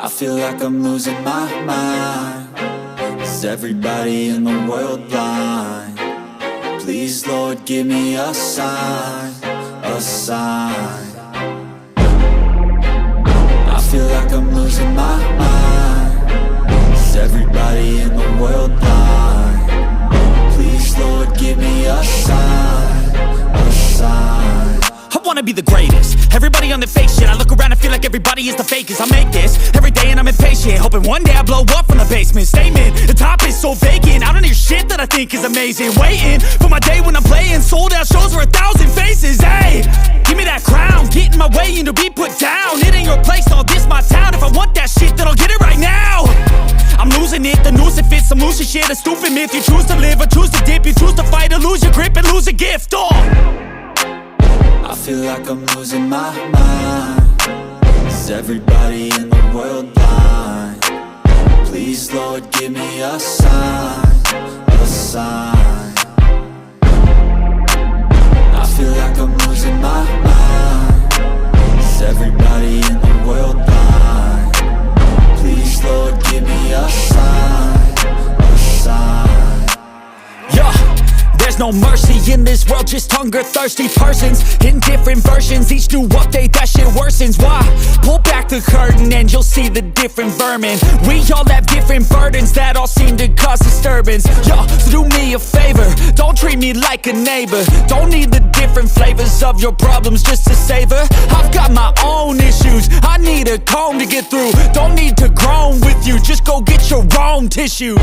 I feel like I'm losing my mind. Is everybody in the world blind? Please, Lord, give me a sign, a sign. I feel like I'm losing my mind. Is everybody in the world blind? Please, Lord, give me a sign, a sign. I wanna be the greatest. Everybody on the fake shit. I look around and feel like everybody is the fakest. I make this every day and I'm impatient, hoping one day I blow up from the basement. Statement, the top is so vacant. I don't hear shit that I think is amazing. Waiting for my day when I'm playing sold out shows for 1,000 faces. Hey, give me that crown, get in my way and to be put down. It ain't your place, no, this my town. If I want that shit, then I'll get it right now. I'm losing it, the noose it fits, some losing shit. A stupid myth, you choose to live or choose to dip. You choose to fight or lose your grip and lose a gift. I feel like I'm losing my mind. Is everybody in the world blind? Please, Lord, give me a sign, a sign. I feel like I'm losing my mind. Is everybody in the world blind? Please, Lord, give me a sign, a sign. Yeah. There's no mercy in this world, just hunger-thirsty persons in different versions. Each new update, that shit worsens. Why? Pull back the curtain and you'll see the different vermin. We all have different burdens that all seem to cause disturbance. Yo, so do me a favor, don't treat me like a neighbor. Don't need the different flavors of your problems just to savor. I've got my own issues, I need a comb to get through. Don't need to groan with you, just go get your own tissue.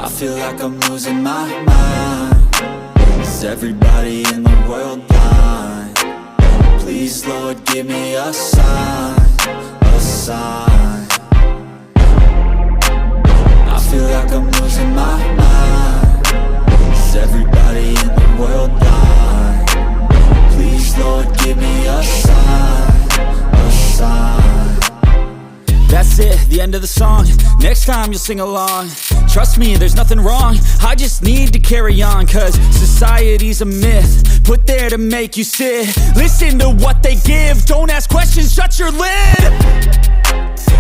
I feel like I'm losing my mind. Is everybody in the world blind? Please, Lord, give me a sign, a sign. I feel like I'm losing my mind. Is everybody in the world blind? Please, Lord, give me a sign, a sign. That's it, the end of the song. Next time you'll sing along. Trust me, there's nothing wrong. I just need to carry on, cause society's a myth put there to make you sit. Listen to what they give. Don't ask questions, shut your lid.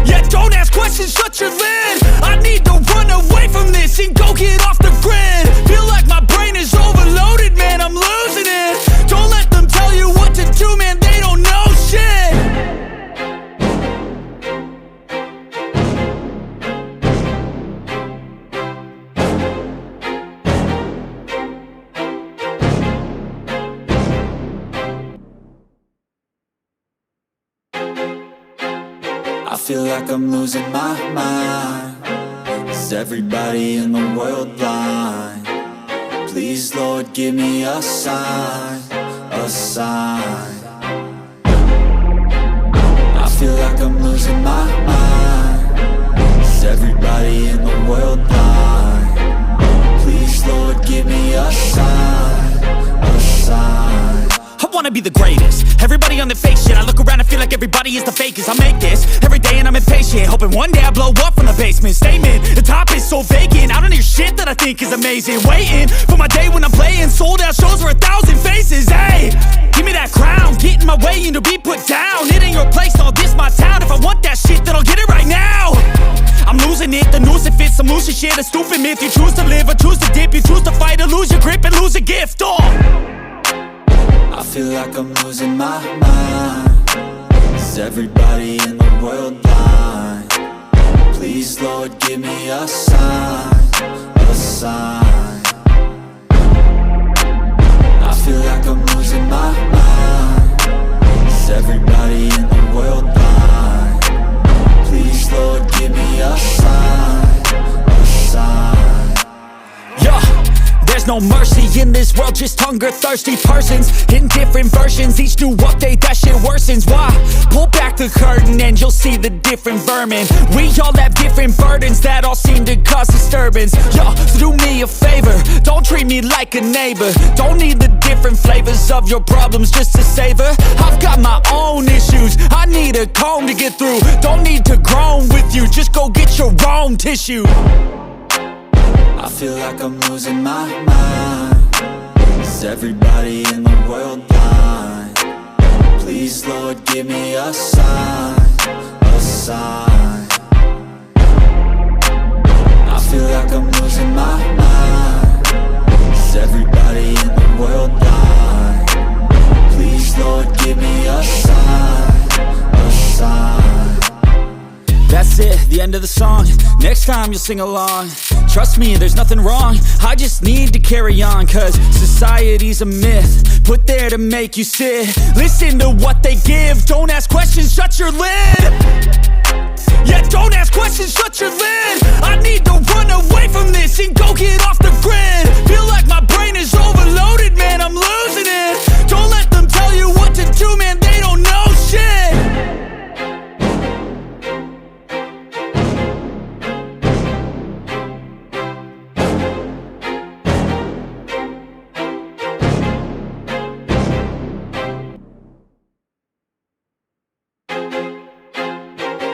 Yeah, don't ask questions, shut your lid. I need to run away from this and go get off the grid. Feel like my brain is overloaded, man, I'm losing it. Don't let them tell you what to do, man, they don't know shit. I feel like I'm losing my mind. Is everybody in the world blind? Please, Lord, give me a sign, a sign. I feel like I'm losing my mind. Is everybody in the world blind? Please, Lord, give me a sign, a sign. I wanna be the greatest. Everybody on the fake shit. I look around and feel like everybody is the fakest. I make this every day and I'm impatient, hoping one day I blow up from the basement. Statement, the top is so vacant. I don't hear shit that I think is amazing. Waiting for my day when I'm playing sold out shows for 1,000 faces. Hey, give me that crown, get in my way and to be put down. It ain't your place, no, this my town. If I want that shit, then I'll get it right now. I'm losing it, the noose it fits, some losing shit. A stupid myth, you choose to live or choose to dip. You choose to fight or lose your grip and lose a gift. I feel like I'm losing my mind. Is everybody in the world blind? Please, Lord, give me a sign, a sign. I feel like I'm losing my mind. Is everybody in the world blind? Please, Lord, give me a sign, a sign. Yeah. There's no mercy in this world, just hunger-thirsty persons in different versions. Each new update, that shit worsens. Why? Pull back the curtain and you'll see the different vermin. We all have different burdens that all seem to cause disturbance. Yo, so do me a favor, don't treat me like a neighbor. Don't need the different flavors of your problems just to savor. I've got my own issues, I need a comb to get through. Don't need to groan with you, just go get your own tissue. I feel like I'm losing my mind. Is everybody in the world blind? Please, Lord, give me a sign, a sign. sign. I feel like I'm losing my mind. Is everybody in the world blind? Please, Lord, give me a sign, a sign. That's it, the end of the song. Next time you'll sing along. Trust me, there's nothing wrong. I just need to carry on, cause society's a myth, put there to make you sit. Listen to what they give. Don't ask questions, shut your lid. Yeah, don't ask questions, shut your lid. I need to run away from this and go get off the grid. Feel like my brain is overloaded, man, I'm losing it. Don't let them tell you what to do, man, they don't know shit.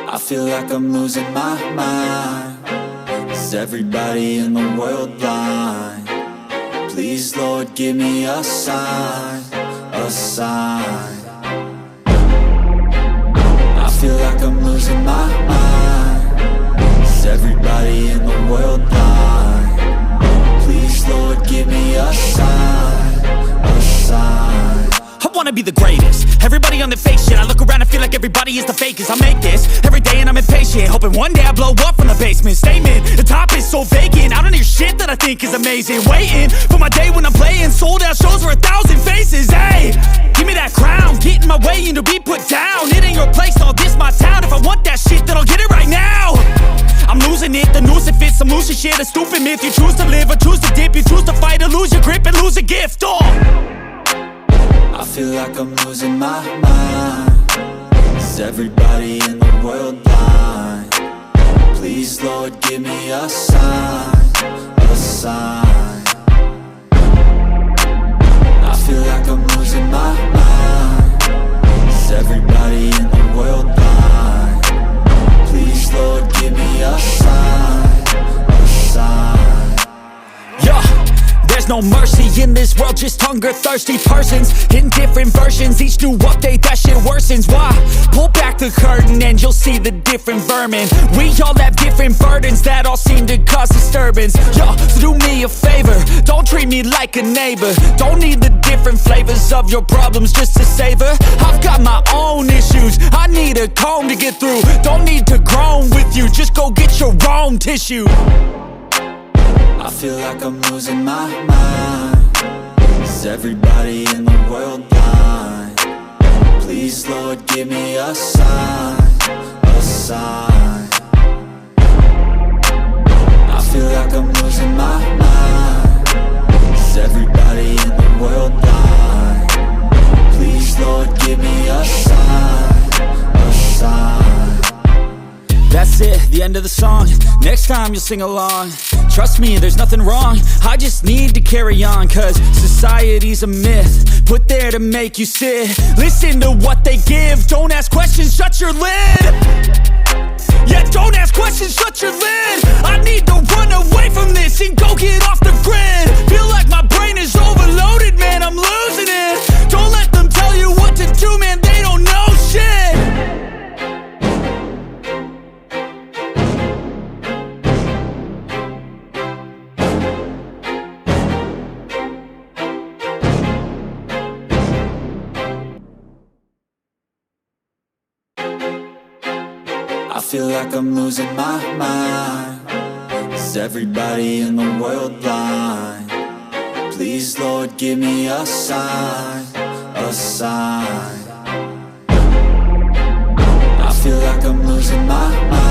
I feel like I'm losing my mind. Is everybody in the world blind? Please, Lord, give me a sign, a sign. I feel like I'm losing my mind. Is everybody in the world blind? Please, Lord, give me a sign, a sign. I wanna be the greatest. Everybody on the fake shit. I look around and feel like everybody is the fakest. I make this every day and I'm impatient, hoping one day I blow up from the basement. Statement, the top is so vacant. I don't hear shit that I think is amazing. Waiting for my day when I'm playing sold out shows for 1,000 faces. Hey, give me that crown, get in my way and to be put down. It ain't your place, all this my town. If I want that shit, then I'll get it right now. I'm losing it, the noose it fits. I'm losing shit, a stupid myth. You choose to live or choose to dip. You choose to fight or lose your grip and lose a gift. I feel like I'm losing my mind. Is everybody in the world blind? Please, Lord, give me a sign, a sign. I feel like I'm losing my mind. Is everybody in the world blind? Please, Lord, give me a sign, a sign. Yeah. There's no mercy in this world, just hunger-thirsty persons in different versions. Each new update, that shit worsens. Why? Pull back the curtain and you'll see the different vermin. We all have different burdens that all seem to cause disturbance. Yo, so do me a favor, don't treat me like a neighbor. Don't need the different flavors of your problems just to savor. I've got my own issues, I need a comb to get through. Don't need to groan with you, just go get your own tissue. I feel like I'm losing my mind. Is everybody in the world blind? Please, Lord, give me a sign, a sign. I feel like I'm losing my mind. Is everybody in the world blind? Please, Lord, give me a sign, a sign. That's it, the end of the song. Next time you'll sing along. Trust me, there's nothing wrong. I just need to carry on, cause society's a myth, put there to make you sit. Listen to what they give. Don't ask questions, shut your lid. Yeah, don't ask questions, shut your lid. I need to run away from this and go get off the grid. Feel like my brain is overloaded, man, I'm losing it. Don't let them tell you what to do, man, they don't know shit. I feel like I'm losing my mind. Is everybody in the world blind? Please, Lord, give me a sign, a sign. I feel like I'm losing my mind.